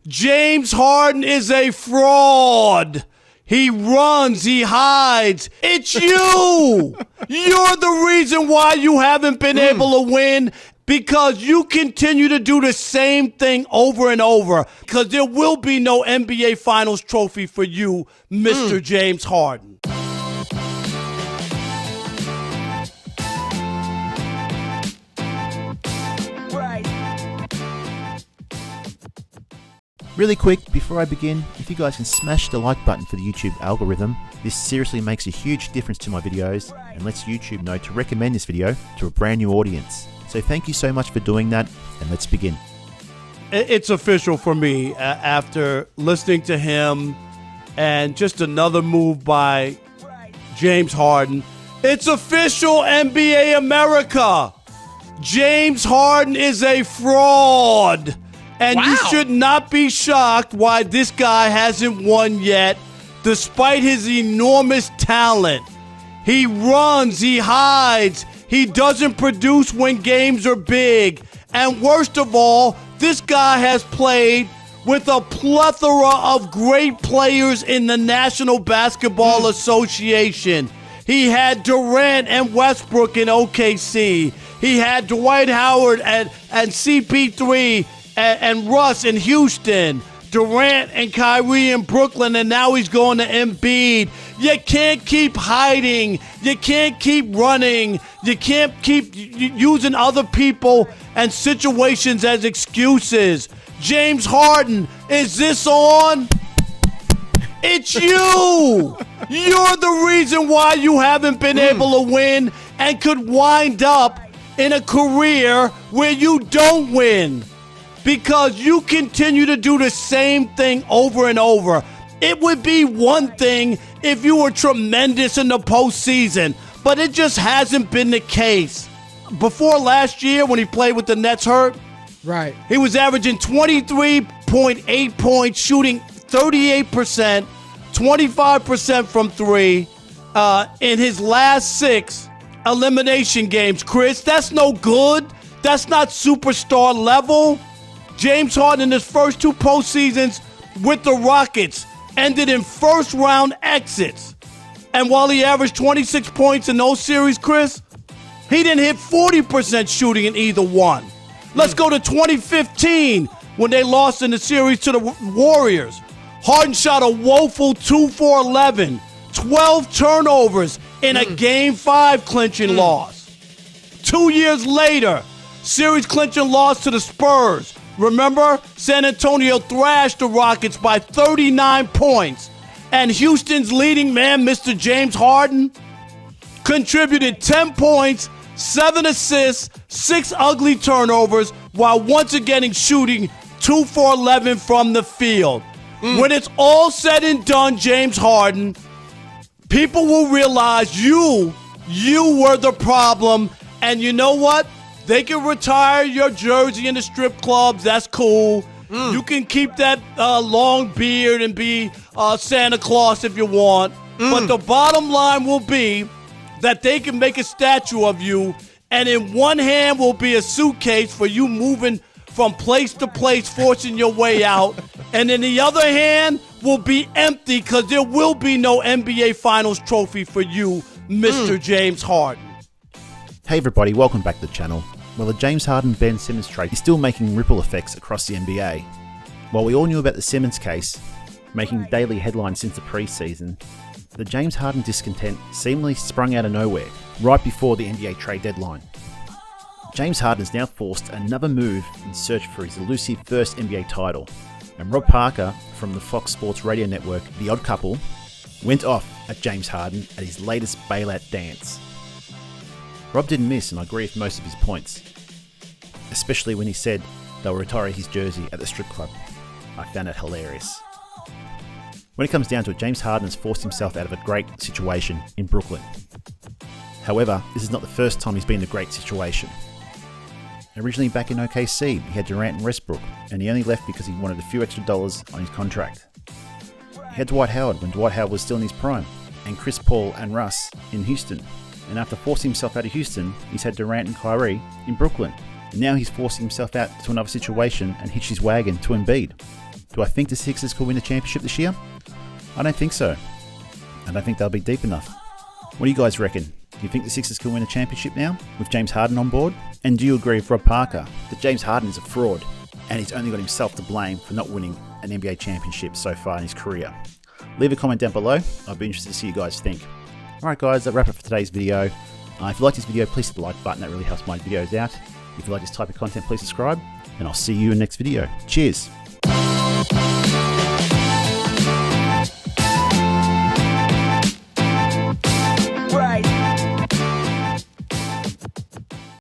James Harden is a fraud. He runs, he hides. It's you. You're the reason why you haven't been able to win, because you continue to do the same thing over and over. Because there will be no NBA Finals trophy for you, Mr. James Harden. Really quick, before I begin, if you guys can smash the like button for the YouTube algorithm, this seriously makes a huge difference to my videos and lets YouTube know to recommend this video to a brand new audience. So thank you so much for doing that, and let's begin. It's official for me after listening to him and just another move by James Harden. It's official, NBA America. James Harden is a fraud. And you should not be shocked why this guy hasn't won yet, despite his enormous talent. He runs, he hides, he doesn't produce when games are big. And worst of all, this guy has played with a plethora of great players in the National Basketball Association. He had Durant and Westbrook in OKC. He had Dwight Howard and CP3 and Russ in Houston, Durant and Kyrie in Brooklyn, and now he's going to Embiid. You can't keep hiding. You can't keep running. You can't keep using other people and situations as excuses. James Harden, is this on? It's you. You're the reason why you haven't been able to win and could wind up in a career where you don't win. Because you continue to do the same thing over and over. It would be one thing if you were tremendous in the postseason, but it just hasn't been the case. Before last year, when he played with the Nets hurt, right, he was averaging 23.8 points, shooting 38%, 25% from three in his last 6 elimination games. Chris, that's no good. That's not superstar level. James Harden in his first 2 postseasons with the Rockets ended in first-round exits. And while he averaged 26 points in those series, Chris, he didn't hit 40% shooting in either one. Let's go to 2015 when they lost in the series to the Warriors. Harden shot a woeful 2 for 11, 12 turnovers in a Game 5 clinching loss. 2 years later, series clinching loss to the Spurs. Remember, San Antonio thrashed the Rockets by 39 points. And Houston's leading man, Mr. James Harden, contributed 10 points, 7 assists, 6 ugly turnovers, while once again shooting 2 for 11 from the field. When it's all said and done, James Harden, people will realize you were the problem. And you know what? They can retire your jersey in the strip clubs. That's cool. You can keep that long beard and be Santa Claus if you want. But the bottom line will be that they can make a statue of you, and in one hand will be a suitcase for you moving from place to place, forcing your way out. And in the other hand will be empty because there will be no NBA Finals trophy for you, Mr. James Harden. Hey everybody, welcome back to the channel. Well, the James Harden-Ben Simmons trade is still making ripple effects across the NBA. While we all knew about the Simmons case, making daily headlines since the preseason, the James Harden discontent seemingly sprung out of nowhere, right before the NBA trade deadline. James Harden has now forced another move in search for his elusive first NBA title, and Rob Parker from the Fox Sports radio network The Odd Couple went off at James Harden at his latest bailout dance. Rob didn't miss, and I agree with most of his points, especially when he said they'll retire his jersey at the strip club. I found it hilarious. When it comes down to it, James Harden has forced himself out of a great situation in Brooklyn. However, this is not the first time he's been in a great situation. Originally back in OKC, he had Durant and Westbrook, and he only left because he wanted a few extra dollars on his contract. He had Dwight Howard when Dwight Howard was still in his prime, and Chris Paul and Russ in Houston. And after forcing himself out of Houston, he's had Durant and Kyrie in Brooklyn. And now he's forcing himself out to another situation and hitched his wagon to Embiid. Do I think the Sixers could win the championship this year? I don't think so. I don't think they'll be deep enough. What do you guys reckon? Do you think the Sixers can win a championship now with James Harden on board? And do you agree with Rob Parker that James Harden is a fraud and he's only got himself to blame for not winning an NBA championship so far in his career? Leave a comment down below. I'd be interested to see what you guys think. Alright guys, that wraps it for today's video. If you like this video, please hit the like button. That really helps my videos out. If you like this type of content, please subscribe. And I'll see you in the next video. Cheers.